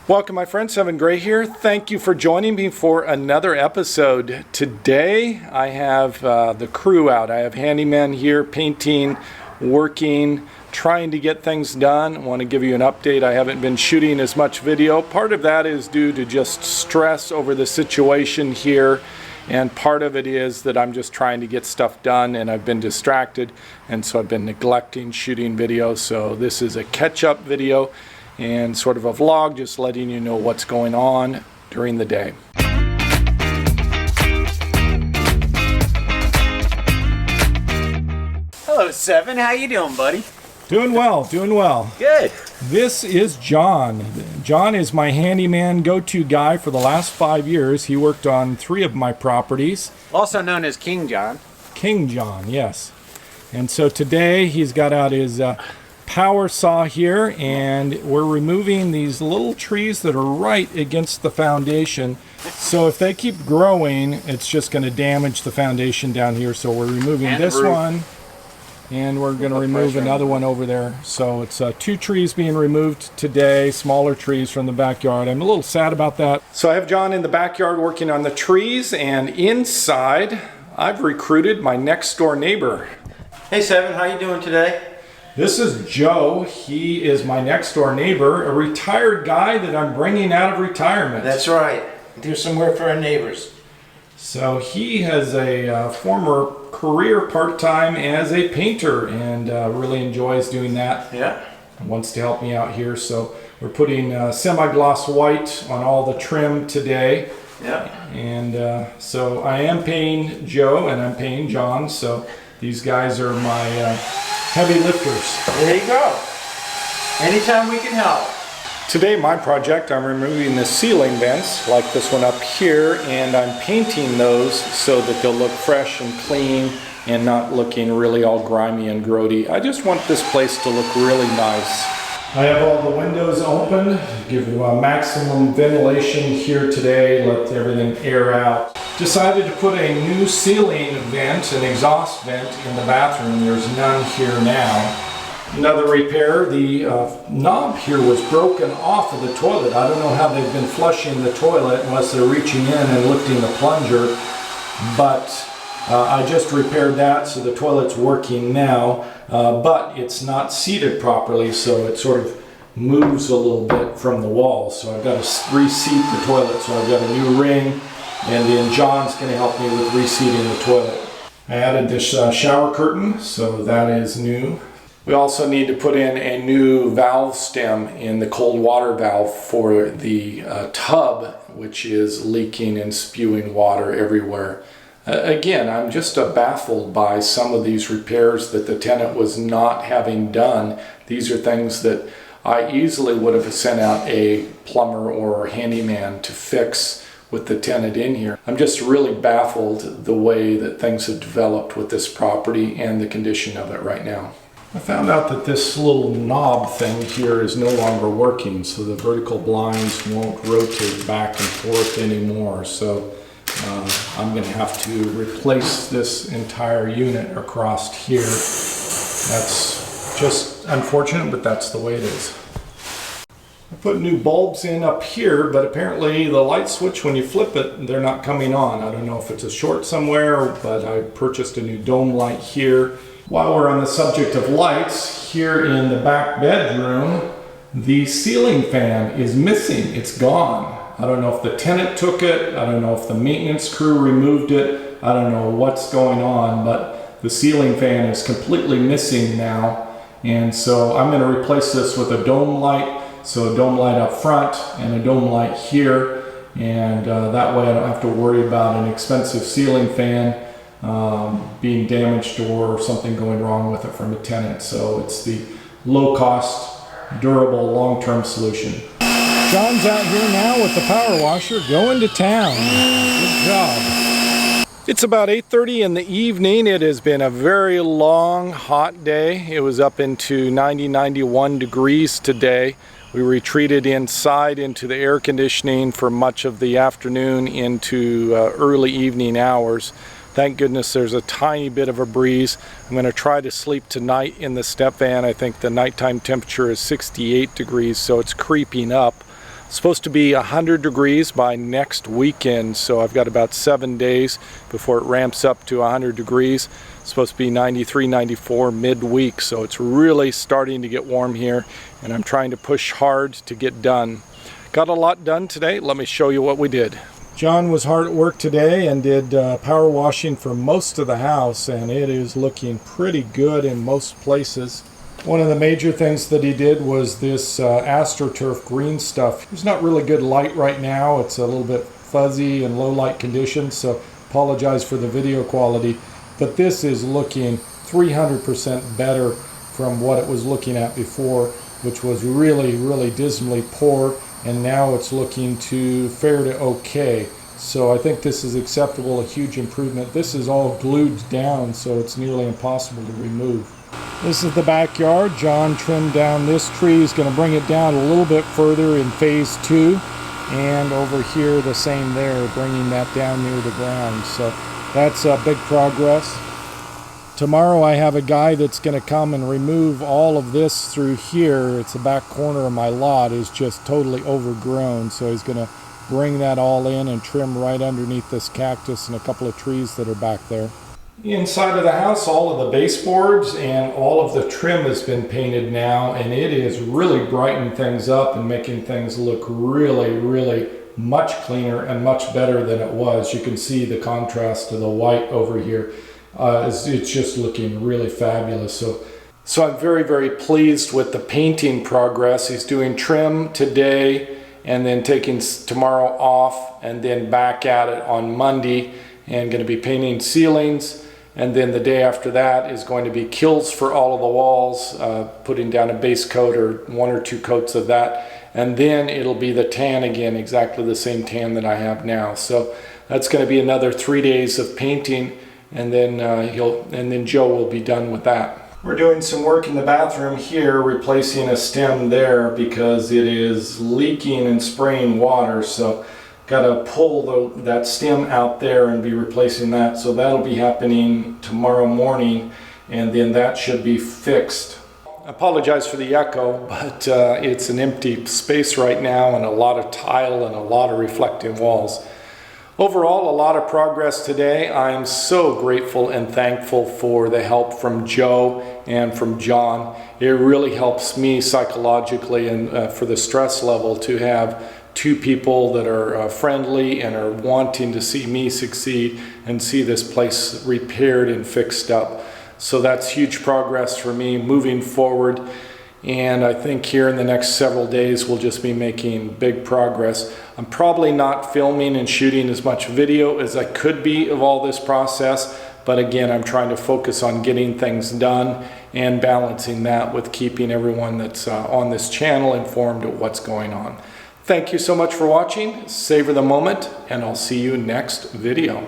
Welcome my friends, Evan Gray here. Thank you for joining me for another episode. Today I have the crew out. I have handymen here painting, working, trying to get things done. I want to give you an update. I haven't been shooting as much video. Part of that is due to just stress over the situation here, and part of it is that I'm just trying to get stuff done and I've been distracted, and so I've been neglecting shooting video. So this is a catch-up video and sort of a vlog, just letting you know what's going on during the day. Hello, Seven. How you doing, buddy? Doing well, doing well. Good. This is John. John is my handyman go-to guy for the last 5 years. He worked on 3 of my properties. Also known as King John. King John, yes. And so today he's got out his power saw here, and we're removing these little trees that are right against the foundation. So if they keep growing, it's just going to damage the foundation down here. So we're removing this one, and we're going to remove another one over there. So it's 2 trees being removed today, smaller trees from the backyard. I'm a little sad about that. So I have John in the backyard working on the trees, and inside I've recruited my next door neighbor. Hey Seven, how you doing today? This is Joe. He is my next door neighbor, a retired guy that I'm bringing out of retirement. That's right. Do some work for our neighbors. So he has a former career part-time as a painter, and really enjoys doing that. Yeah. And wants to help me out here. So we're putting semi-gloss white on all the trim today. Yeah. And so I am paying Joe and I'm paying John. So these guys are my heavy lifters. There you go. Anytime we can help. Today my project, I'm removing the ceiling vents like this one up here, and I'm painting those so that they'll look fresh and clean and not looking really all grimy and grody. I just want this place to look really nice. I have all the windows open, give you a maximum ventilation here today, let everything air out. Decided to put a new ceiling vent, an exhaust vent in the bathroom. There's none here now. Another repair, the knob here was broken off of the toilet. I don't know how they've been flushing the toilet unless they're reaching in and lifting the plunger, but I just repaired that, so the toilet's working now, but it's not seated properly, so it sort of moves a little bit from the wall. So I've got to reseat the toilet, so I've got a new ring, and then John's going to help me with reseating the toilet. I added this shower curtain, so that is new. We also need to put in a new valve stem in the cold water valve for the tub, which is leaking and spewing water everywhere. Again, I'm just baffled by some of these repairs that the tenant was not having done. These are things that I easily would have sent out a plumber or handyman to fix with the tenant in here. I'm just really baffled the way that things have developed with this property and the condition of it right now. I found out that this little knob thing here is no longer working, so the vertical blinds won't rotate back and forth anymore. So I'm going to have to replace this entire unit across here. That's just unfortunate, but that's the way it is. I put new bulbs in up here, but apparently the light switch, when you flip it, they're not coming on. I don't know if it's a short somewhere, but I purchased a new dome light here. While we're on the subject of lights, here in the back bedroom, the ceiling fan is missing. It's gone. I don't know if the tenant took it. I don't know if the maintenance crew removed it. I don't know what's going on, but the ceiling fan is completely missing now. And so I'm going to replace this with a dome light. So a dome light up front and a dome light here. And that way I don't have to worry about an expensive ceiling fan being damaged or something going wrong with it from a tenant. So it's the low cost, durable, long-term solution. John's out here now with the power washer going to town. Good job. It's about 8:30 in the evening. It has been a very long, hot day. It was up into 90-91 degrees today. We retreated inside into the air conditioning for much of the afternoon into early evening hours. Thank goodness there's a tiny bit of a breeze. I'm going to try to sleep tonight in the step van. I think the nighttime temperature is 68 degrees, so it's creeping up. Supposed to be 100 degrees by next weekend, so I've got about 7 days before it ramps up to 100 degrees. It's supposed to be 93, 94 midweek, so it's really starting to get warm here, and I'm trying to push hard to get done. Got a lot done today. Let me show you what we did. John was hard at work today and did power washing for most of the house, and it is looking pretty good in most places. One of the major things that he did was this AstroTurf green stuff. There's not really good light right now. It's a little bit fuzzy and low light conditions, so apologize for the video quality. But this is looking 300% better from what it was looking at before, which was really, really dismally poor. And now it's looking to fair to okay. So I think this is acceptable, a huge improvement. This is all glued down, so it's nearly impossible to remove. This is the backyard. John trimmed down this tree. He's going to bring it down a little bit further in phase 2. And over here, the same there, bringing that down near the ground. So that's a big progress. Tomorrow I have a guy that's going to come and remove all of this through here. It's the back corner of my lot is just totally overgrown, so he's going to bring that all in and trim right underneath this cactus and a couple of trees that are back there. Inside of the house, all of the baseboards and all of the trim has been painted now, and it is really brightening things up and making things look really, really much cleaner and much better than it was. You can see the contrast to the white over here. It's just looking really fabulous. So I'm very, very pleased with the painting progress. He's doing trim today and then taking tomorrow off and then back at it on Monday and going to be painting ceilings. And then the day after that is going to be kills for all of the walls, putting down a base coat or 1 or 2 coats of that. And then it'll be the tan again, exactly the same tan that I have now. So that's going to be another 3 days of painting. And then Joe will be done with that. We're doing some work in the bathroom here, replacing a stem there because it is leaking and spraying water. So got to pull that stem out there and be replacing that. So that'll be happening tomorrow morning, and then that should be fixed. I apologize for the echo, but it's an empty space right now and a lot of tile and a lot of reflecting walls. Overall, a lot of progress today. I'm so grateful and thankful for the help from Joe and from John. It really helps me psychologically and for the stress level to have 2 people that are friendly and are wanting to see me succeed and see this place repaired and fixed up. So that's huge progress for me moving forward. And I think here in the next several days we'll just be making big progress. I'm probably not filming and shooting as much video as I could be of all this process, but again, I'm trying to focus on getting things done and balancing that with keeping everyone that's on this channel informed of what's going on. Thank you so much for watching. Savor the moment, and I'll see you next video.